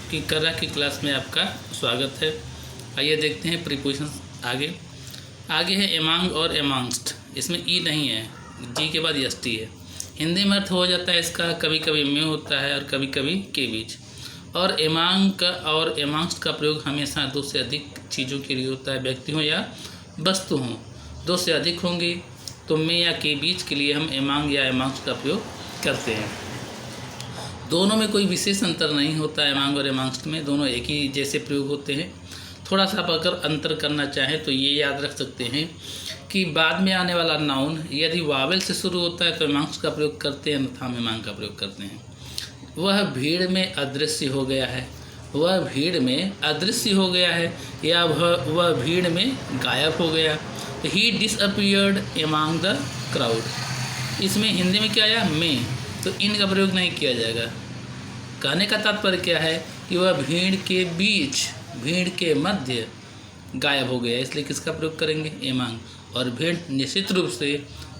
की कर्रा की क्लास में आपका स्वागत है। आइए देखते हैं प्रीपोजिशन आगे है एमांग और एमांगस्ट। इसमें ई नहीं है, जी के बाद एस टी है। हिंदी में अर्थ हो जाता है इसका कभी कभी में होता है और कभी कभी के बीच। और एमांग का और एमांगस्ट का प्रयोग हमेशा दो से अधिक चीज़ों के लिए होता है, व्यक्ति हो या वस्तु हों। दो से अधिक होंगे तो में या के बीच के लिए हम एमांग या एमांगस्ट का प्रयोग करते हैं। दोनों में कोई विशेष अंतर नहीं होता, एमांग और एमांगस्ट में दोनों एक ही जैसे प्रयोग होते हैं। थोड़ा सा आप अगर अंतर करना चाहें तो ये याद रख सकते हैं कि बाद में आने वाला नाउन यदि वावेल से शुरू होता है तो एमांगस्ट का प्रयोग करते हैं, अन्यथा हम एमांग का प्रयोग करते हैं। वह भीड़ में अदृश्य हो गया है, वह भीड़ में अदृश्य हो गया है, या वह भीड़ में गायब हो गया। ही डिसअपियर्ड एमांग द क्राउड। इसमें हिंदी में क्या आया में, तो इन का प्रयोग नहीं किया जाएगा। कहने का तात्पर्य क्या है कि वह भीड़ के बीच, भीड़ के मध्य गायब हो गया, इसलिए किसका प्रयोग करेंगे, एमांग। और भीड़ निश्चित रूप से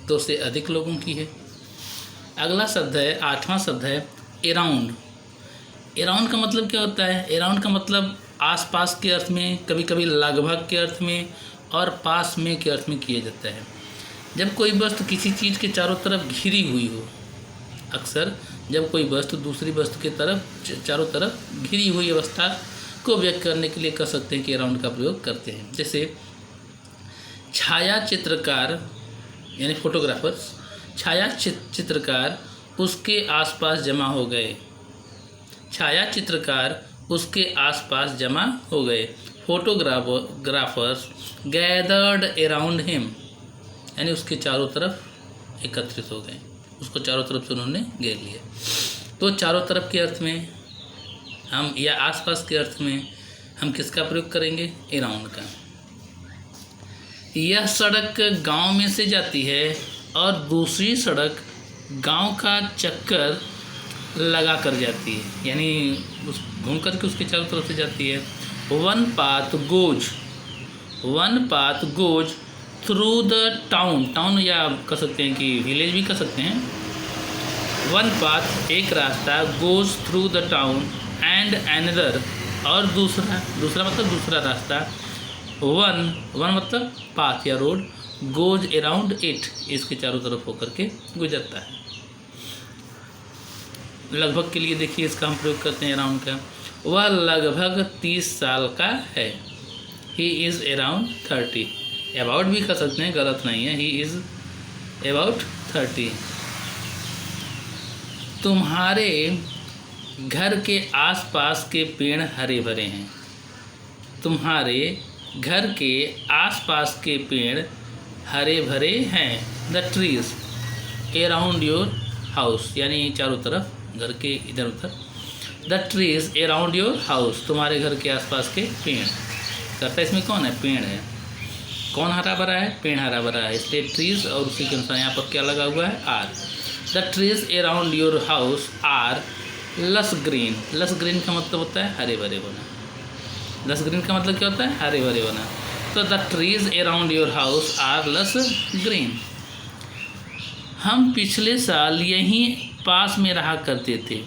दो से अधिक लोगों की है। अगला शब्द है, आठवां शब्द है अराउंड। अराउंड का मतलब क्या होता है? अराउंड का मतलब आसपास के अर्थ में, कभी कभी लगभग के अर्थ में और पास में के अर्थ में किया जाता है। जब कोई वस्तु किसी चीज़ के चारों तरफ घिरी हुई हो, अक्सर जब कोई वस्तु दूसरी वस्तु के तरफ चारों तरफ घिरी हुई अवस्था को व्यक्त करने के लिए कर सकते हैं कि अराउंड का प्रयोग करते हैं। जैसे छाया चित्रकार यानी फोटोग्राफर्स, छाया चित्रकार उसके आसपास जमा हो गए। छाया चित्रकार उसके आसपास जमा हो गए। फोटोग्राफर्स गैदर्ड अराउंड हिम, यानी उसके चारों तरफ एकत्रित हो गए, उसको चारों तरफ से उन्होंने घेर लिया। तो चारों तरफ के अर्थ में हम या आसपास के अर्थ में हम किसका प्रयोग करेंगे, अराउंड का। यह सड़क गांव में से जाती है और दूसरी सड़क गांव का चक्कर लगा कर जाती है, यानी उस घूम कर के उसके चारों तरफ से जाती है। One path goes through the town, town या कह सकते हैं कि विलेज भी कह सकते हैं। वन पाथ एक रास्ता, goes through the town and another, और दूसरा मतलब दूसरा रास्ता। वन मतलब पाथ या रोड, गोज अराउंड इट, इसके चारों तरफ होकर के गुजरता है। लगभग के लिए देखिए इसका हम प्रयोग करते हैं अराउंड का। वह लगभग 30 साल का है। ही इज़ अराउंड 30, अबाउट भी कर सकते हैं, गलत नहीं है। He is about 30। तुम्हारे घर के आसपास के पेड़ हरे भरे हैं। तुम्हारे घर के आसपास के पेड़ हरे भरे हैं। The trees around your house, यानी चारों तरफ घर के इधर उधर। The trees around your house, तुम्हारे घर के आसपास के पेड़। करता इसमें कौन है, पेड़ है। कौन हरा भरा है, पेड़ हरा भरा है, इसलिए ट्रीज और उसी के अनुसार यहाँ पर क्या लगा हुआ है, are. The trees around your house are lush green. Lush green का मतलब होता है हरे भरे होना। लस ग्रीन का मतलब क्या होता है, हरे भरे होना। तो the trees around your house are lush green. हम पिछले साल यहीं पास में रहा करते थे।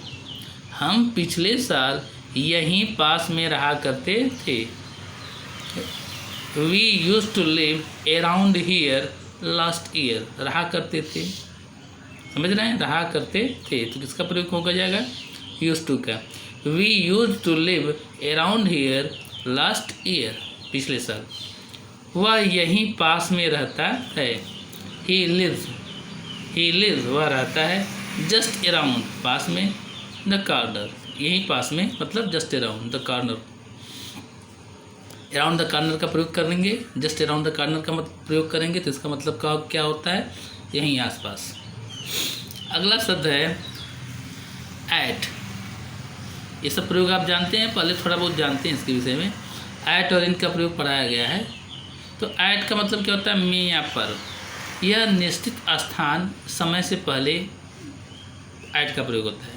हम पिछले साल यहीं पास में रहा करते थे। We use to live around here last year, रहा करते थे, समझ रहे हैं, रहा करते थे, तो किसका प्रयोग होगा जाएगा, यूज टू का। We use to live around here last year, पिछले साल। वह यहीं पास में रहता है। ही लिव्स वह रहता है। जस्ट अराउंड पास में, द कॉर्नर यहीं पास में, मतलब just around the corner. Around the corner का प्रयोग करेंगे, जस्ट अराउंड द कॉर्नर का प्रयोग करेंगे तो इसका मतलब क्या होता है, यहीं आसपास। अगला शब्द है एट। ये सब प्रयोग आप जानते हैं, पहले थोड़ा बहुत जानते हैं इसके विषय में। एट और इनका प्रयोग पढ़ाया गया है। तो एट का मतलब क्या होता है, में या पर। यह निश्चित स्थान समय से पहले एट का प्रयोग होता है।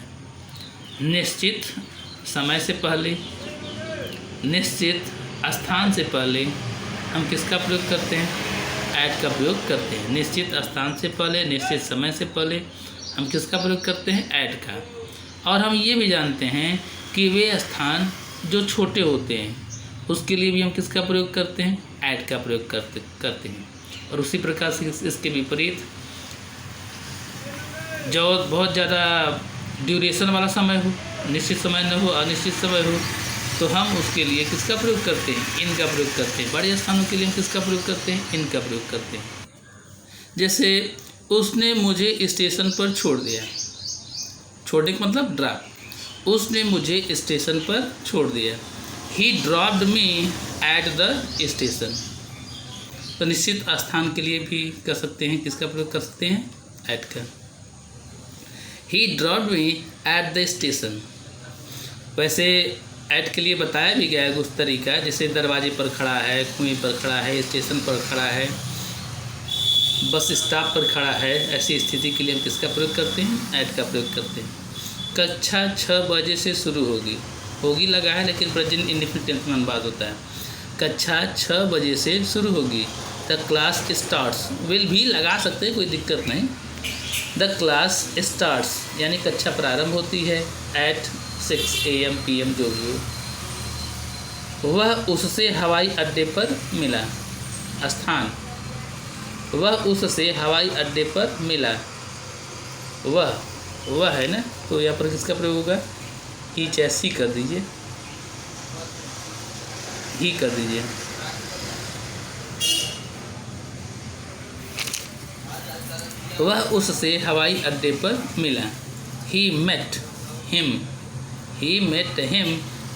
निश्चित समय से पहले, निश्चित स्थान से पहले हम किसका प्रयोग करते हैं, एट का प्रयोग करते हैं। निश्चित स्थान से पहले, निश्चित समय से पहले हम किसका प्रयोग करते हैं, एट का। और हम ये भी जानते हैं कि वे स्थान जो छोटे होते हैं उसके लिए भी हम किसका प्रयोग करते हैं, एट का प्रयोग करते हैं। और उसी प्रकार से इसके विपरीत जो बहुत ज़्यादा ड्यूरेशन वाला समय हो, निश्चित समय न हो, अनिश्चित समय हो, तो हम उसके लिए किसका प्रयोग करते हैं, इन का प्रयोग करते हैं। बड़े स्थानों के लिए हम किसका प्रयोग करते हैं, इन का प्रयोग करते हैं। जैसे उसने मुझे स्टेशन पर छोड़ दिया, छोड़ने का मतलब ड्रॉप। उसने मुझे स्टेशन पर छोड़ दिया। ही dropped me at the station. तो निश्चित स्थान के लिए भी कर सकते हैं, किसका प्रयोग कर सकते हैं, एट का। ही dropped me at the station. वैसे एट के लिए बताया भी गया है कुछ तरीका, जैसे दरवाजे पर खड़ा है, कुएं पर खड़ा है, स्टेशन पर खड़ा है, बस स्टॉप पर खड़ा है, ऐसी स्थिति के लिए हम किसका प्रयोग करते हैं, एट का प्रयोग करते हैं। कक्षा 6 बजे से शुरू होगी लगा है, लेकिन प्रेजेंट इंडेफिनिट टेंस में अनुवाद होता है। कक्षा 6 बजे से शुरू होगी। द क्लास स्टार्ट्स, विल भी लगा सकते हैं, कोई दिक्कत नहीं। द क्लास स्टार्ट्स यानी कक्षा प्रारंभ होती है एट 6 AM PM जो भी हो। वह उससे हवाई अड्डे पर मिला। स्थान, वह उससे हवाई अड्डे पर मिला। वह है ना, तो यहाँ पर किसका प्रयोग होगा, ही चाहे सी कर दीजिए, ही कर दीजिए। वह उससे हवाई अड्डे पर मिला। He met him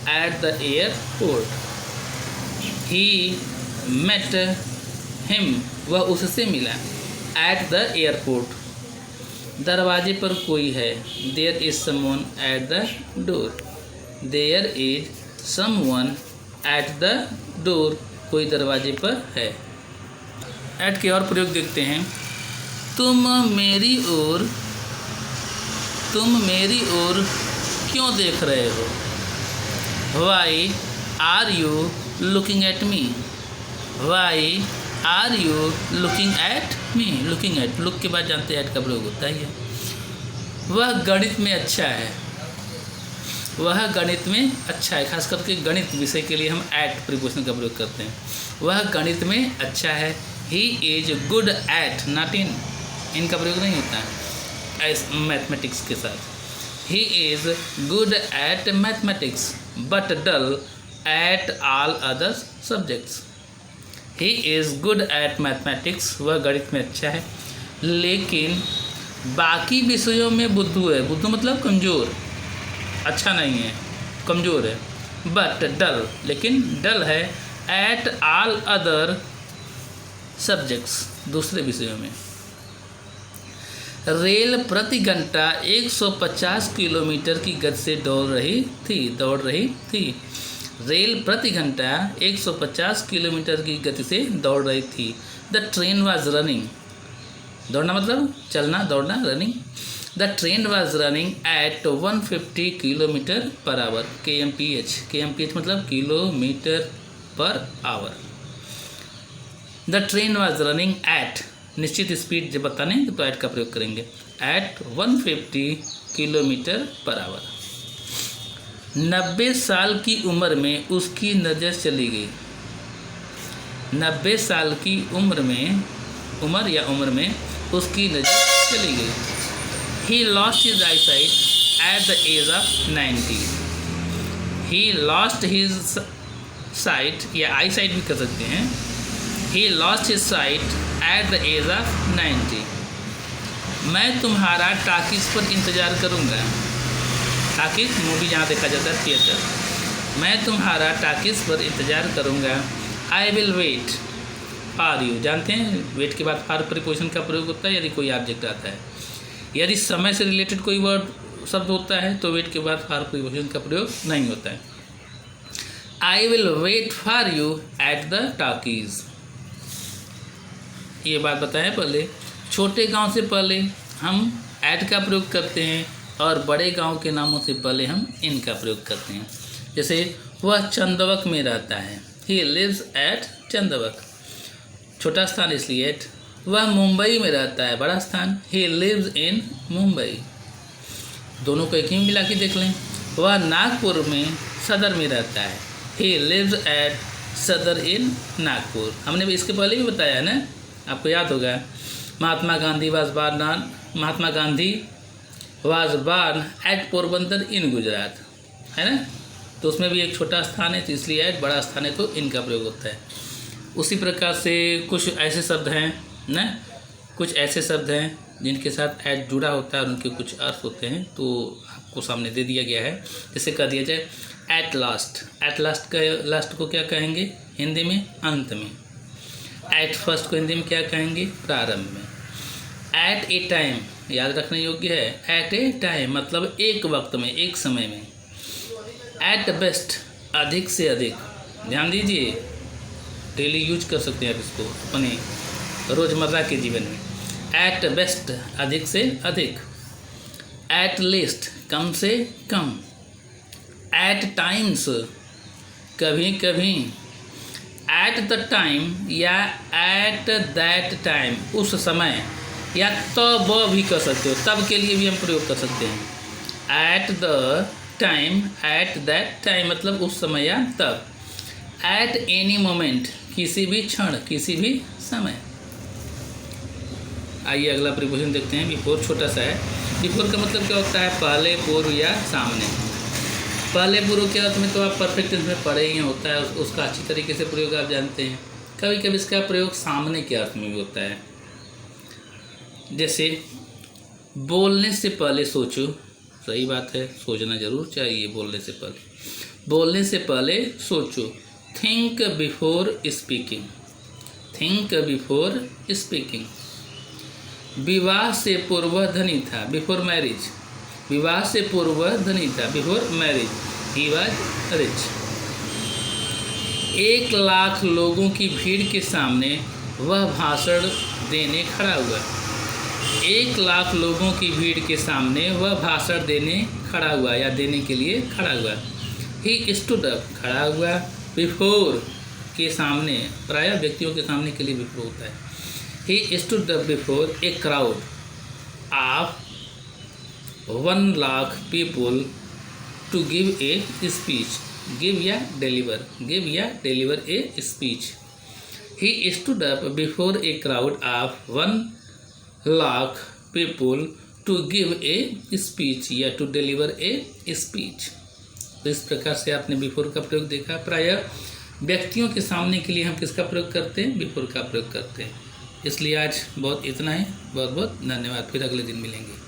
at the airport. He met him, वह उससे मिला, एट द एयरपोर्ट। दरवाजे पर कोई है। There is someone at the door. There is someone at the door, कोई दरवाजे पर है। एट के और प्रयोग देखते हैं। तुम मेरी ओर क्यों देख रहे हो। Why are you looking at me. Why are you looking at me. Looking at, look के बाद जानते हैं एट का प्रयोग होता ही है। वह गणित में अच्छा है। वह गणित में अच्छा है, खास करके गणित विषय के लिए हम एट प्रीपोजिशन का प्रयोग करते हैं। वह गणित में अच्छा है। He is good at, not in, इनका प्रयोग नहीं होता है मैथमेटिक्स के साथ। He is good at mathematics but dull at all other subjects. He is good at mathematics, वह गणित में अच्छा है, लेकिन बाकी विषयों में बुद्धू है। बुद्धू मतलब कमज़ोर, अच्छा नहीं है, कमज़ोर है। बट डल, लेकिन डल है एट ऑल अदर सब्जेक्ट्स, दूसरे विषयों में। रेल प्रति घंटा 150 किलोमीटर की गति से दौड़ रही थी। रेल प्रति घंटा 150 किलोमीटर की गति से दौड़ रही थी। द ट्रेन वाज रनिंग, दौड़ना मतलब चलना, दौड़ना, running. The train was running at 150 kilometre per hour. KMPH मतलब kilometre per hour. The train was running at, निश्चित स्पीड जब बताने तो एट का प्रयोग करेंगे, एट 150 किलोमीटर पर आवर। 90 साल की उम्र में उसकी नज़र चली गई। 90 साल की उम्र में उसकी नज़र चली गई। He lost his eyesight at the age of 90। He lost his sight या आई साइट भी कर सकते हैं। He lost his sight at the age of 90। मैं तुम्हारा टाकिस पर इंतज़ार करूँगा। टाकिस मूवी जहाँ देखा जाता है, थिएटर। मैं तुम्हारा टाकिस पर इंतज़ार करूँगा। I will wait for you, जानते हैं वेट के बाद फॉर प्रीपोजिशन का प्रयोग होता है यदि कोई ऑब्जेक्ट आता है। यदि समय से रिलेटेड कोई वर्ड शब्द होता है तो वेट के बाद फॉर प्रीपोजिशन का प्रयोग नहीं होता है। I will wait for you at the talkies. ये बात बताएं पहले, छोटे गांव से पहले हम एट का प्रयोग करते हैं और बड़े गांव के नामों से पहले हम इन का प्रयोग करते हैं। जैसे वह चंदवक में रहता है, ही लिव्स एट चंदवक, छोटा स्थान इसलिए एट। वह मुंबई में रहता है, बड़ा स्थान, ही लिव्स इन मुंबई। दोनों को एक ही मिला के देख लें। वह नागपुर में सदर में रहता है। ही लिव्स एट सदर इन नागपुर। हमने भी इसके पहले भी बताया है ना, आपको याद होगा। महात्मा गांधी वाज बार्न एट पोरबंदर इन गुजरात, है ना। तो उसमें भी एक छोटा स्थान है तो इसलिए एट, बड़ा स्थान है तो इनका प्रयोग होता है। उसी प्रकार से कुछ ऐसे शब्द हैं ना, कुछ ऐसे शब्द हैं जिनके साथ एट जुड़ा होता है और उनके कुछ अर्थ होते हैं, तो आपको सामने दे दिया गया है। जैसे कह दिया जाए एट लास्ट। एट लास्ट का लास्ट को क्या कहेंगे हिंदी में? अंत में। एट फर्स्ट को हिंदी में क्या कहेंगे? प्रारंभ में। एट ए टाइम याद रखने योग्य है। एट ए टाइम मतलब एक वक्त में, एक समय में। एट बेस्ट अधिक से अधिक, ध्यान दीजिए, डेली यूज कर सकते हैं आप इसको अपने रोज़मर्रा के जीवन में। एट बेस्ट अधिक से अधिक। एट लीस्ट कम से कम। एट टाइम्स कभी कभी। एट द टाइम या एट दैट टाइम उस समय, या तब भी कर सकते हो, तब के लिए भी हम प्रयोग कर सकते हैं। At the time, at that time मतलब उस समय या तब। एट एनी मोमेंट किसी भी क्षण, किसी भी समय। आइए अगला प्रीपोजिशन देखते हैं। बिफोर छोटा सा है। बिफोर का मतलब क्या होता है? पहले, पूर्व या सामने। पहले पूर्व के अर्थ में तो आप परफेक्ट टेंस में पढ़े ही होता है, उसका अच्छी तरीके से प्रयोग आप जानते हैं। कभी कभी इसका प्रयोग सामने के अर्थ में भी होता है। जैसे बोलने से पहले सोचो। सही बात है, सोचना जरूर चाहिए बोलने से पहले। बोलने से पहले सोचो। Think before speaking. Think before speaking. विवाह से पूर्व धनी था। Before marriage. विवाह से पूर्व धनी था। Before marriage he was rich. 1,00,000 लोगों की भीड़ के सामने वह भाषण देने खड़ा हुआ। 1,00,000 लोगों की भीड़ के सामने वह भाषण देने खड़ा हुआ या देने के लिए खड़ा हुआ। ही स्टूड अप खड़ा हुआ। बिफोर के सामने, प्रायः व्यक्तियों के सामने के लिए बिफोर होता है। He stood up before a crowd of 1,00,000 people to give a speech. Give या डिलीवर, गिव या deliver a speech. He stood up before a crowd of 1,00,000 people to give a speech या to deliver a speech. तो इस प्रकार से आपने before का प्रयोग देखा। प्रायः व्यक्तियों के सामने के लिए हम किसका प्रयोग करते हैं? बिफोर का प्रयोग करते हैं। इसलिए आज बहुत इतना ही। बहुत बहुत धन्यवाद। फिर अगले दिन मिलेंगे।